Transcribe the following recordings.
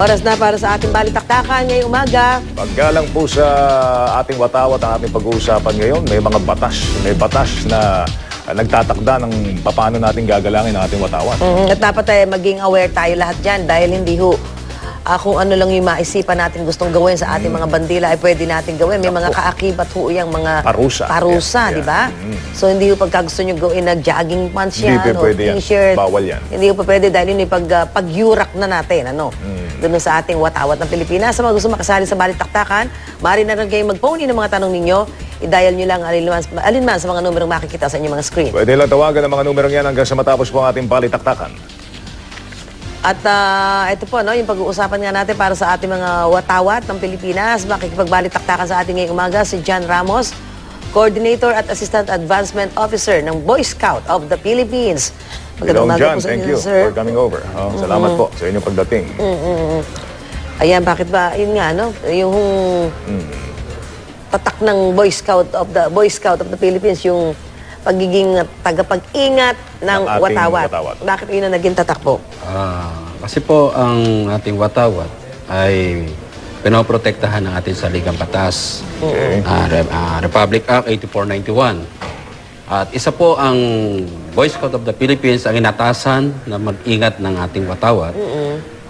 Oras na para sa ating balitaktakan ngayong umaga. Paggalang po sa ating watawat ang ating pag-uusapan ngayon, may mga batas na nagtatakda ng paano natin gagalangin ang ating watawat. At dapat maging aware tayo lahat dyan dahil hindi kung ano lang yung maisipan natin gustong gawin sa ating mga bandila ay pwede natin gawin. May mga kaakibat yung mga parusa, di ba? So hindi yung pagka gusto nyo gawin nag-jogging pants yan o t-shirt. Bawal yan. Hindi yung pwede dahil yun yung pag-yurak na natin, doon sa ating watawat ng Pilipinas. Sa mga gusto makasali sa balitaktakan, maaari na rin kayo mag-phone in ng mga tanong ninyo. I-dial nyo lang alinman sa mga numerong makikita sa inyong mga screen. Pwede lang tawagan ang mga numerong yan hanggang sa matapos po ang ating balitaktakan. At ito po, yung pag-uusapan nga natin para sa ating mga watawat ng Pilipinas. Makikipagbalitaktakan sa ating ngayong umaga si John Ramos, Coordinator at Assistant Advancement Officer ng Boy Scout of the Philippines. Hello, John. Thank you for coming over. Salamat po sa inyong pagdating. Ayan, bakit ba? Yun nga, yung tatak ng Boy Scout of the Philippines, yung pagiging tagapag-ingat ng watawat. Bakit yun ang naging tatak po? Kasi po ang ating watawat ay pinoprotektahan ng ating saligang batas. Republic Act 8491. At isa po ang Boy Scout of the Philippines ang inatasan na mag-ingat ng ating watawat.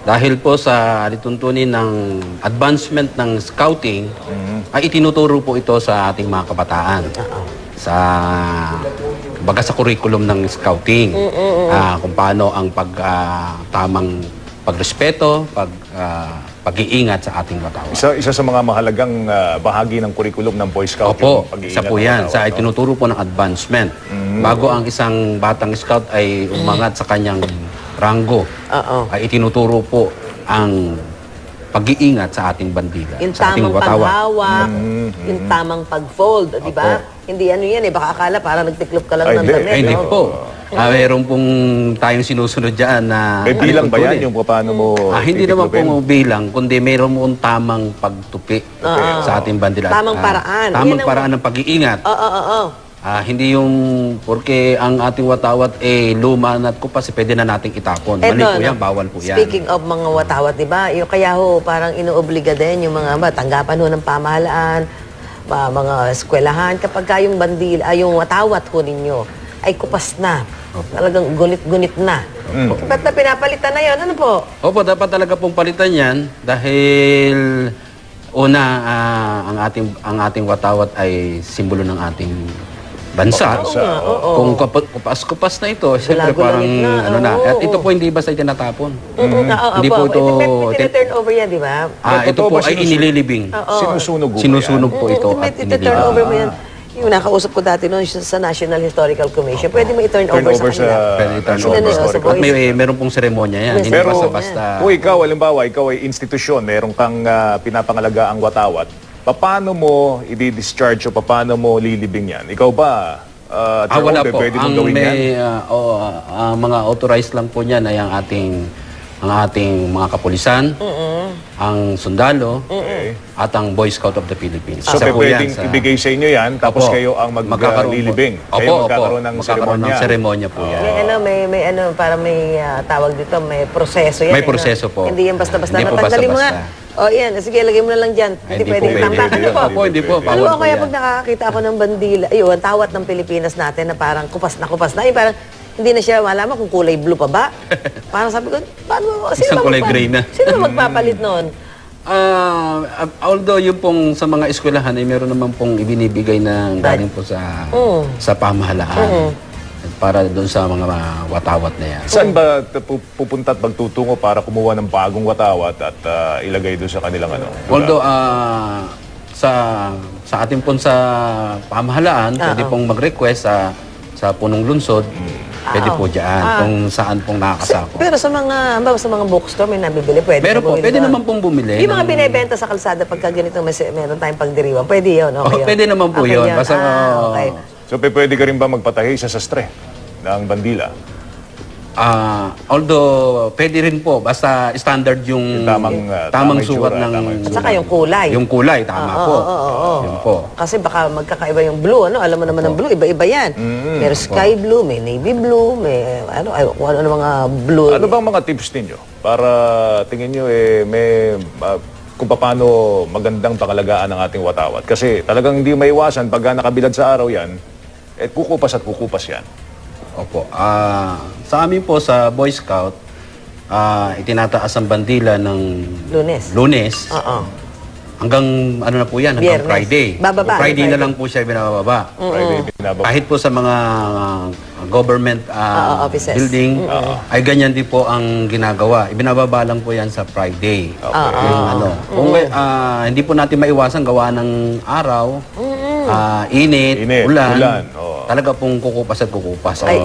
Dahil po sa alituntunin ng advancement ng scouting, ay itinuturo po ito sa ating mga kabataan. Sa curriculum ng scouting, kung paano ang tamang pagrespeto, pag-iingat sa ating watawat. Isa sa mga mahalagang bahagi ng curriculum ng Boy Scout. Opo, isa po yan. Sa itinuturo po ng advancement. Bago ang isang batang scout ay umangat sa kanyang ranggo, ay itinuturo po ang pag-iingat sa ating bandila, sa ating watawat. Paghawak, yung tamang pag-fold, di ba? Hindi yan baka akala parang nagtiklop ka lang ng damit. Hindi po. Meron pong tayong sinusunod dyan na... bilang ba yan yung paano mo... hindi naman po bilang, kundi meron mo tamang pagtupi sa ating bandila. Tamang paraan. Tamang paraan ng pag-iingat. Hindi yung porque ang ating watawat luma at kupas, pwede na nating itapon. Mali po yan, bawal po yan. Speaking of mga watawat, di ba? Kaya parang inuobliga din yung mga tanggapan ng pamahalaan, mga eskwelahan, kapag yung bandila, yung watawat ninyo ay kupas na. Talagang gunit-gunit na. Ba't na pinapalitan na yun? Ano po? Opo, dapat talaga pong palitan yan dahil una, ang ating watawat ay simbolo ng ating bansa. Kung kupas-kupas na ito, siyempre parang At ito po hindi basta itinatapon. Hindi po ito... Iti-turn over yan, di ba? Ito po ay inililibing. Sinusunog po ito at iti-turn over mo yan. Yung nakausap ko dati noon sa National Historical Commission, pwede mo i-turn over sa kanila. Pwede i-turn over. At meron pong seremonya yan. Hindi basta-basta. Kung ikaw, halimbawa, ikaw ay institusyon, meron kang pinapangalaga ang watawat, paano mo i-discharge o paano mo lilibing yan? Ikaw ba, wala po. pwede mong gawin yan? Mga authorized lang po niyan ay ang ating mga kapulisan, ang sundalo, at ang Boy Scout of the Philippines. So, pwedeng ibigay sa inyo yan, tapos kayo ang maglilibing. Kayo magkakaroon ng seremonya po yan. May tawag dito, may proseso yan. May proseso po. Hindi yan basta-basta. Natanggalin mo nga. Yan. Sige, lagay mo na lang dyan. Hindi pwedeng tambakan niyo po. Hindi po. Alam mo, kaya pag nakakita ako ng bandila, tawat ng Pilipinas natin na parang kupas na. Parang hindi na siya malaman kung kulay blue pa ba. Parang sabi ko, isang kulay gray na. Sino magpapalit noon? Although yung pong sa mga eskwelahan ay meron naman pong ibinibigay na galing po sa pamahalaan para doon sa mga watawat na yan. Saan ba pupunta at magtutungo para kumuha ng bagong watawat at ilagay doon sa kanilang Although sa ating pong sa pamahalaan, pwede pong mag-request sa punong lungsod. Pwede po dyan, kung saan pong nakakasako. Pero sa mga bookstore, may nabibili, pwede naman pong bumili. Yung mga binibenta sa kalsada pagka ganito meron tayong pagdiriwang, pwede yun, okay? Pwede naman po yun. Okay. So, pwede ka rin ba magpatahi sa sastre ng bandila? Although, pwede rin po, basta standard yung, Yung tamang tamang itsura, sukat ng... tamang At saka yung kulay. Yung kulay, tama po. Yun po. Kasi baka magkakaiba yung blue, ano? Alam mo naman ng blue, iba-iba yan. May sky blue, may navy blue, may kung ano mga blue. Ano bang mga tips ninyo para tingin nyo may kung paano magandang pangalagaan ng ating watawat? Kasi talagang hindi maiwasan pagka nakabilad sa araw yan, kukupas at kukupas yan. Opo. Sa amin po sa Boy Scout, itinataas ang bandila ng Lunes. Oo. Hanggang ano na po yan, hanggang Biyernes. Friday. Bababa, Friday na Friday. lang po siya binababa. Friday, binababa. Kahit po sa mga government offices. building, ay ganyan din po ang ginagawa. Ibinababa lang po yan sa Friday. Yung ano. Kung hindi po natin maiwasan gawa ng araw, init, ulan. Talaga pong kukupas at kukupas ang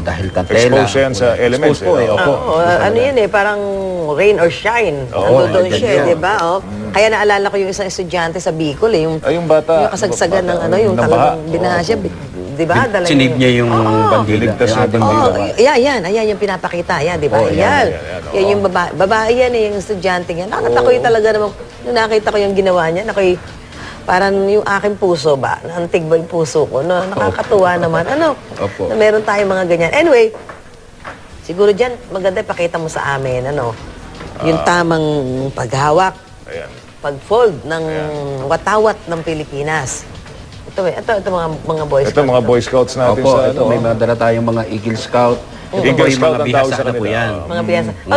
dahil kantela. Expose yan sa elements. Expose po opo. Ano yan parang rain or shine. Nandoon siya, di ba? Kaya naalala ko yung isang estudyante sa Bicol, yung bata. yung kasagsagan ng yung talagang binaha siya. Di ba? Sinib niya yung bandila. Niligtas yung bandila. Ayan yung pinapakita. Ayan, di ba? Ayan. Yan yung babae yan yung estudyante yan. Nakatakoy talaga naman. Nung nakita ko yung ginawa niya, parang yung aking puso ba, naantig ba yung puso ko, no? Nakakatuwa naman. Na meron tayong mga ganyan. Anyway, siguro dyan, maganda ipakita mo sa amin, yung tamang paghawak, pag-fold ng watawat ng Pilipinas. Ito mga Boy Scouts. Ito mga Boy Scouts natin Opo, sa ito may madala tayong mga Eagle Scout. Ito po Eagle yung Scout mga ang tawag bihasa sa na po kanila. yan. Mga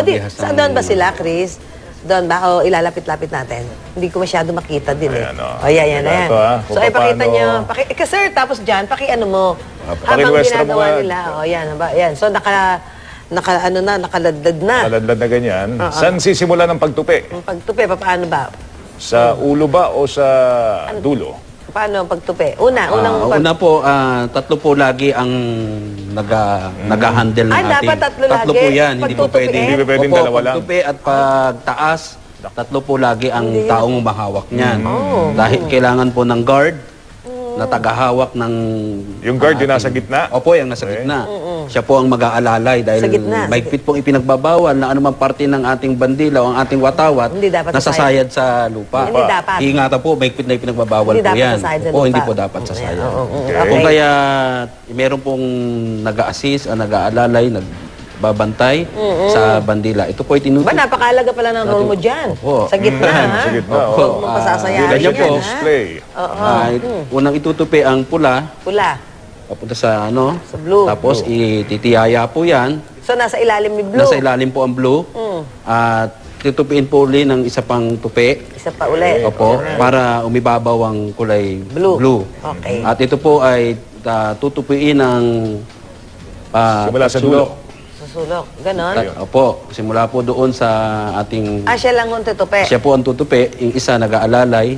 biyasa. Saan doon ba sila, Chris? Doon ba? O ilalapit-lapit natin? Hindi ko masyado makita din eh. Ayan, Ayan. ito, So ay pakita nyo. Sir, tapos dyan, ano mo. Habang Paki-western mo ginagawa nga. nila. Ayan. So nakaladlad na. Naladlad na ganyan. Saan sisimula ng pagtupi? Ang pagtupi, paano ba? Sa ulo ba o sa dulo? Paano ang pagtupi? Una po, tatlo po lagi ang nag-handle ng ating. dapat tatlo lagi? po yan, hindi po Pagtutupiin? pwede. Hindi pwedeng Opo, dalawa lang. pagtupi at pagtaas, tatlo po lagi ang taong mahawak niyan. Dahil kailangan po ng guard na tagahawak ng... Yung guard yung nasa gitna? Opo, yung nasa gitna. Siya po ang mag-aalalay dahil Sa gitna. mahigpit pong ipinagbabawal na anumang parte ng ating bandila o ang ating watawat Hindi dapat nasasayad sa lupa. Hindi dapat. Ingatan po, mahigpit na ipinagbabawal Hindi po dapat yan. sasayad sa Opo, lupa. hindi po dapat sasayad. Okay. Kung kaya meron pong nag-a-assist, nag-aalalay, nagbabantay sa bandila. Ito po Ba, napakalaga pala ng role mo dyan. Opo. Sa gitna, ha? Sa gitna, Huwag mo pasasayahin ganyan yan, po. ha? Display. Unang itutupi ang pula, Pula. papunta sa Sa blue. Tapos ititiyaya po yan. So, nasa ilalim may blue. Nasa ilalim po ang blue. At tutupiin po uli ng isa pang tupi. Isa pa uli. Opo, para umibabaw ang kulay Blue. Okay. At ito po ay tutupiin ng Simula sa dulo. Susulok. Ganon. Opo, simula po doon sa ating... Siya lang ang tutupi. Siya po ang tutupi, yung isa nag-aalalay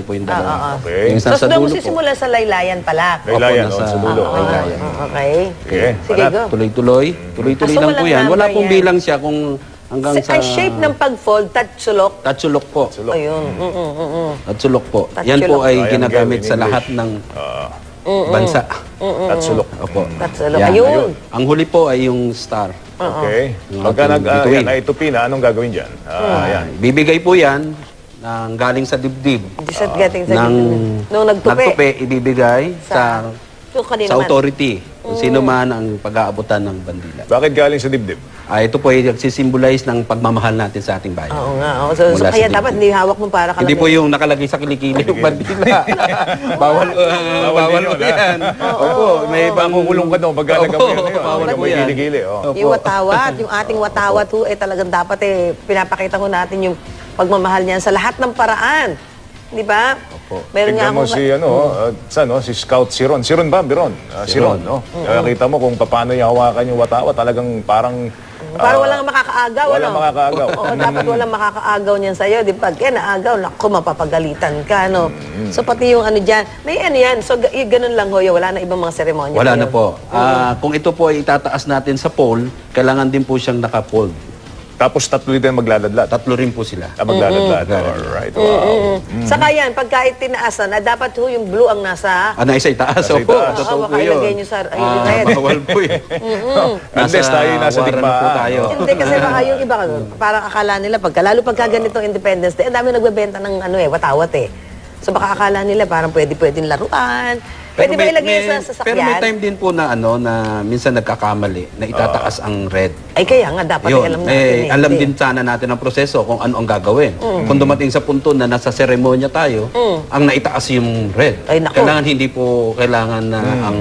po yung dalawa. Okay. Yung isa So, sa doon mo dulo po. sisimula sa laylayan pala. Laylayan, Opo, sa dulo. laylayan. Okay. Okay. Sige, go. Tuloy-tuloy. Tuloy-tuloy So, lang po walang yan. Wala number pong yan. bilang siya kung hanggang sa... Ang shape ng pag-fold, tatsulok. Tatsulok po. Ayun. Tatsulok po. Yan Tatsulok. po ay Triangle ginagamit in sa English. lahat ng bansa. Tatsulok. Opo. Tatsulok. Yan. Ayun. Ang huli po ay yung star. Okay. Yung Pagka ating bituin. naitupi na, anong gagawin dyan? Yan. Bibigay po yan ng galing sa dibdib. Just getting sa Ng nung nagtupi. ibibigay sa Yung kanina sa man. authority. Kung sino man ang pag-aabutan ng bandila. Bakit galing sa dibdib? Ito po ay nagsisimbolize ng pagmamahal natin sa ating bayan. Oo nga. So Mula sa kaya dibdib. dapat hindi hawak mo para ka Hindi lang po yung nakalagay sa kilikili yung bandila. bawal Bawal din yun, ha? yan. Opo, may ibang Makukulong ka doon pagka nagawa yun. bawal po May yan. gili-gili. Yung watawat, yung ating watawat ho, talagang dapat pinapakita ko natin yung pagmamahal niyan sa lahat ng paraan. Di ba? Meron nga Tignan mo akong... si Scout Siron. Siron ba? Biron. Siron, no? Kita mo kung paano niya hawakan yung watawa, talagang parang... Parang walang makakaagaw, walang makakaagaw. Oo, dapat walang makakaagaw niyan sa'yo. Di ba? Kaya naagaw, naku, mapapagalitan ka, no? So, pati yung ano dyan, may ano yan. So, ganun lang, Hoyo. Wala na ibang mga seremonya. Wala na yun. po. Kung ito po ay itataas natin sa pole, kailangan din po siyang naka-fold. Tapos tatlo din maglaladlad. Tatlo rin po sila. Maglaladlad. Alright. Wow. Saka yan, pagka itinaasan, dapat ho yung blue ang nasa... Nasa itaas. Nasa Opo, itaas. totoo po baka ilagay yun. nyo sa red. Bawal po eh. Unless tayo nasa waran digmaan. po tayo. Hindi kasi baka yung iba, parang akala nila, lalo pagka ganitong Independence Day, ang dami nagbebenta ng watawat eh. So baka akala nila parang pwedeng laruan. Pwede ba ilagay sa sasakyan? Pero may time din po na na minsan nagkakamali na itataas ang red. Ay kaya nga, dapat Yun, alam natin alam Hindi. din sana natin ang proseso kung ano ang gagawin. Kung dumating sa punto na nasa seremonya tayo, ang naitaas yung red. Ay, naku. Kailangan hindi po kailangan na ang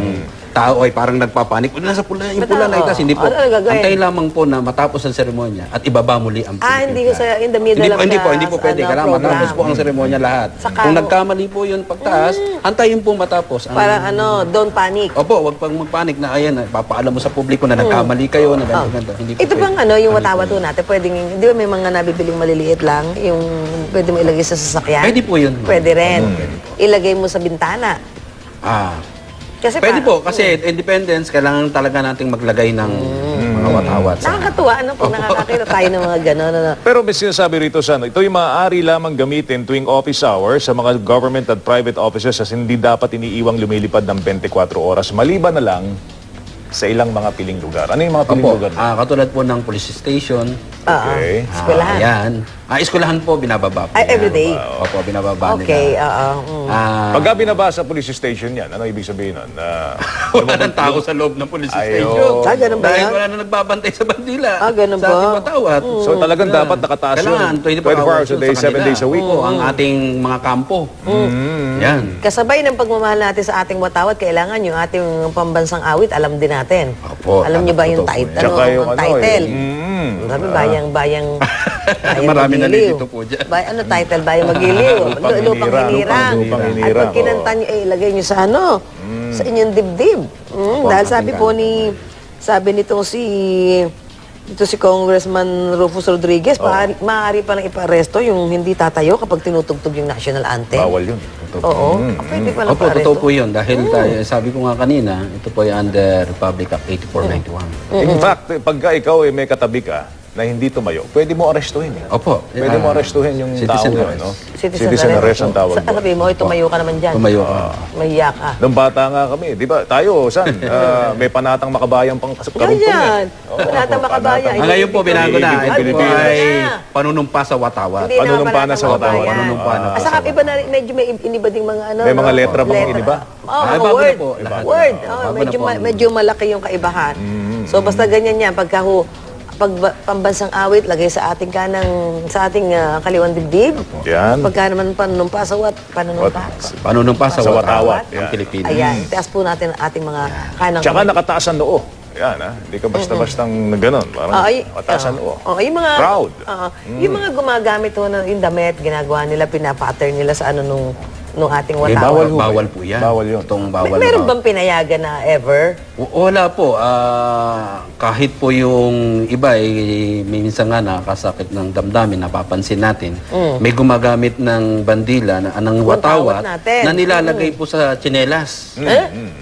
tao ay parang nagpapanik. Nasa pula, yung pula na itaas. Hindi po. Ano gagawin? Antayin lamang po na matapos ang seremonya at ibaba muli ang Hindi ko sa in the middle of hindi the po pwede. Kailangan program. matapos po ang seremonya lahat. Saka Kung ho- nagkamali po yun pagtaas, antayin po matapos. Para don't panic. Opo, wag pang magpanik na ayan, papaalam mo sa publiko na nagkamali kayo, na ganito. Hindi po Ito pwede. bang yung watawat ho natin, pwedeng, di ba may mga nabibiling maliliit lang, yung pwede mo ilagay sa sasakyan? Pwede po yun. Pwede rin. Ilagay mo sa bintana. Kasi Pwede po, kasi independence, kailangan talaga nating maglagay ng mga watawat. Nakakatuwa, nakakakita tayo ng mga gano'n. Pero may sinasabi rito sa ito yung maaari lamang gamitin tuwing office hours sa mga government at private offices as hindi dapat iniiwang lumilipad ng 24 oras maliban na lang sa ilang mga piling lugar. Ano yung mga piling Opo, lugar? katulad po ng police station. Okay. Eskwelahan. Yan. Eskwelahan po, binababa po Ay, yan. everyday? Opo, binababa Okay, nila. oo. Pagka binabasa police station yan, ano ibig sabihin nun? Wala ng tao sa loob ng police Ayaw. station. Ganun ba Dahil yan? wala na nagbabantay sa bandila. Ganun sa ba? ating watawat. So talagang dapat nakataas yun. Kailangan 24 hours a day, 7 days a week. Oo, ang ating mga kampo. Yan. Kasabay ng pagmamahal natin sa ating watawat, kailangan yung ating pambansang awit, alam din natin. Opo, Alam niyo ba yung totoo po title? yan. Tsaka yung ang title? Sabi Bayang Marami Magiliw. nalilito po dyan. Ano title? Bayang Magiliw. Lupang Lupang hinirang. hinirang. Lupang At hinirang, pag kinanta nyo, ilagay nyo sa sa inyong dibdib. Dahil sabi nitong si Congressman Rufus Rodriguez, maaari pa lang ipa-aresto yung hindi tatayo kapag tinutugtog yung national anthem. Bawal yun. Oo. Pwede pa lang Opo, ipa-aresto. totoo po yun. Dahil tayo, sabi ko nga kanina, ito po ay under Republic Act 8491. In fact, pagka ikaw may katabi ka na hindi tumayo, pwede mo arestuhin. Opo. Pwede mo arestuhin yung tao Citizen na, arrest. no? Citizen arrest ang tawag doon. Sabi mo, tumayo ka naman dyan. Tumayo ka. Mahiya ka. Nung bata nga kami, di ba? Tayo, saan? May panatang makabayan pang karugtong Yan. yan. Panatang makabayan. Ngayon po, binago na. Ibig Ito po Pilipinas. ay panunumpa sa watawat. Hindi na Panunumpa na sa panatang watawat. makabayan. Panunumpa na. Saka iba na, medyo may iniba ding mga May mga letra bang iniba? mga bago na word. po, lahat. Word. Bago na Medyo, po ang- medyo malaki yung kaibahan. So basta ganyan yan. Pagka pambansang awit, lagay sa ating kaliwang dibdib. Yan. Pagka naman panunumpa sa panunumpa. Panunumpa sa Sa watawat. watawat. Ang Yan. Pilipinas. Ayan. Taas po natin ang ating mga kanang Tsaka nakataas ang noo. Yan, ha? Hindi ka basta-bastang gano'n. Parang nakataas ang noo. yung mga Proud. Yung mga gumagamit ho ng yung damit, ginagawa nila, pina-pattern nila sa nung ating bawal watawat. ho. Bawal po yan. Bawal yun. Itong bawal Meron na- bang pinayagan na ever? Wala po. Kahit po yung iba, minsan nga nakakasakit ng damdamin, napapansin natin, may gumagamit ng bandila, ng watawat, natin. na nilalagay po sa tsinelas.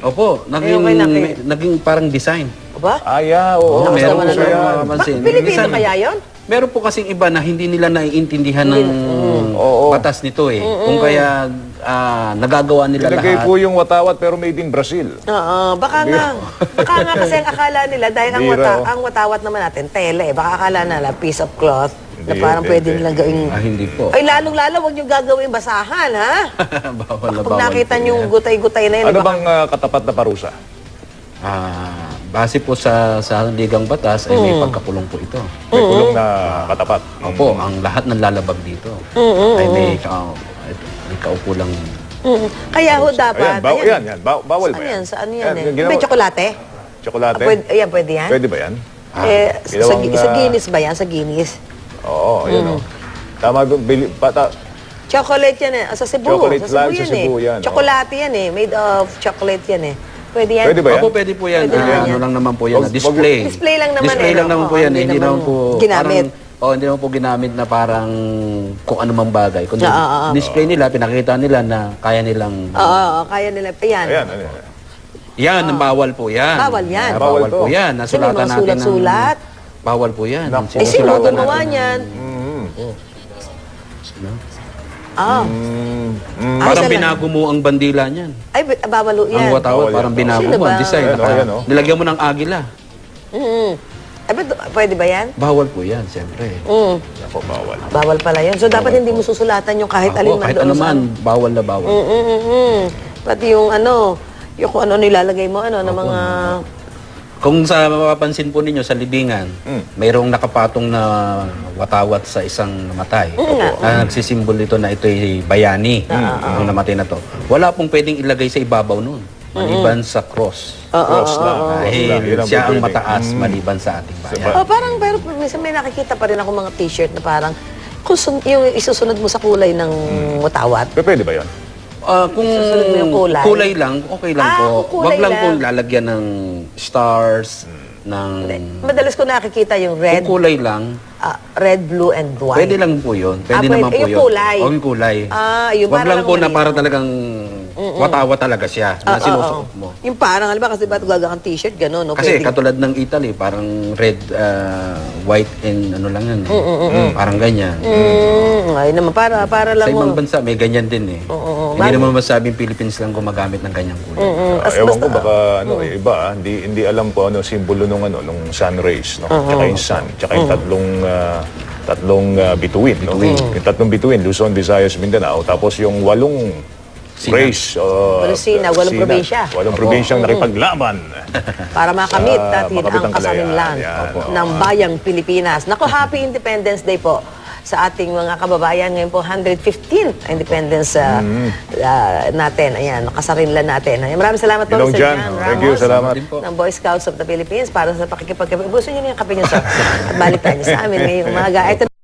Opo, Ayun, may nakita. naging parang design. Ba? Oo. Oo, meron po po siya. siya mapapansin. Pilipino Minsan- kaya yon? Meron po kasing iba na hindi nila naiintindihan ng Oo. batas nito eh. Kung kaya nagagawa nila Ilagay lahat. po yung watawat pero made in Brazil. Oo, baka nga kasi ang akala nila dahil Bira, ang watawat naman natin tela baka akala nila piece of cloth na Hindi, parang hindi, pwede hindi. nilang gawing Hindi po. ay lalong-lalo wag niyo gagawin basahan ha. Bawal na Pag bawal nakita po niyo yung yan. gutay-gutay na yun, Ano baka- bang katapat na parusa? Base po sa ligang batas ay may pagkakulong po ito. May kulong na katapat. Opo, ang lahat ng lalabag dito ay may kaupo lang. Kaya ho dapat. Yan. Bawal ba Saan yan? yan? Saan yan? Ginawa- May tsokolate? Tsokolate? Pwede yan? Pwede ba yan? Sa ginawang, Guinness ba yan? Sa Guinness? Oo, yun o. Tama, Chocolate yan eh. Sa Cebu. Chocolate flag sa yan Cebu eh. yan, Chocolate yan eh. Made of chocolate yan eh. Pwede yan? Pwede ba yan? Opo, pwede po yan. Pwede yan. Ano lang naman po yan, Wag- display. Display lang naman Display eh, lang no? naman po Oo, yan. hindi Hindi naman naman po ginamit. hindi naman po ginamit na parang kung ano mang bagay. Kundi Oo. display nila, pinakita nila na kaya nilang... Oo, kaya nila. Ayan. Ayan. Yan, bawal po yan. Bawal yan. Bawal Bawal po to. yan. Kasi may Nasulatan mga natin ng... sulat-sulat. Bawal po yan. Naku. Eh, sino Sinusulatan gumawa natin. niyan? No? Ah. Parang sila. binago mo ang bandila niyan. Ay, bawalo yan. Ang watawat, Bawal parang yan. binago Sino mo. ba? Ang design. Ayan, ayan, oh. Nilagyan mo ng agila. Ay, pwede ba yan? Bawal po yan, siyempre. Ako, bawal. Bawal pala yan. So, dapat hindi mo susulatan yung kahit alin man Kahit doon ano sa... man, bawal na bawal. Pati yung yung kung ano nilalagay mo, ng mga... Kung sa mapapansin po ninyo sa libingan, mayroong nakapatong na watawat sa isang namatay. Nagsisimbol ito na ito'y bayani, yung namatay na to. Wala pong pwedeng ilagay sa ibabaw nun, maliban sa cross. Cross lang. Dahil Yun ang siya ang pwede. mataas maliban sa ating bayan. Pero minsan may nakikita pa rin ako mga t-shirt na parang yung isusunod mo sa kulay ng watawat. Pwede ba yan? Kung Susunod mo yung kulay? lang, okay lang po. kung kulay Wag lang po lang. lalagyan ng stars, ng... Madalas ko nakikita yung red, Kung kulay lang, red, blue, and white. pwede lang po yun. Pwede pwede. naman po Yung yun. kulay. O, yung kulay. Yung Wag para lang lang po na malinaw. para talagang watawa talaga siya na sinusuot mo. Yung parang, alam ba, kasi ba't gagagang t-shirt, gano'n, no? Kasi Pwedeng- katulad ng Italy, parang red, white, and ano lang yan. Parang ganyan. Ay naman, para Sa lang ibang mo. bansa, may ganyan din eh. Hindi naman masabing Philippines lang gumagamit ng ganyang kulay. Ewan ko baka iba hindi alam ko ano simbolo nung sun rays, no. Tsaka yung sun, tsaka yung tatlong bituin, no. Yung tatlong bituin, Luzon, Visayas, Mindanao, tapos yung 8 rays, Walong sina, walong probinsya. Walong probinsyang nakipaglaban. Para makamit natin makamit ang ang kasarinlan kalayaan. ng bayang Pilipinas. Naku, Happy Independence Day po sa ating mga kababayan. Ngayon po, 115th Independence natin. Ayan, kasarinlan natin. Ayan, maraming salamat po Ginong sa Jan, Jan thank you, Ramos salamat. ng Boy Scouts of the Philippines para sa pakikipagkape. Gusto niyo na yung kape niyo, sir. At balik tayo sa amin ngayong umaga. Ito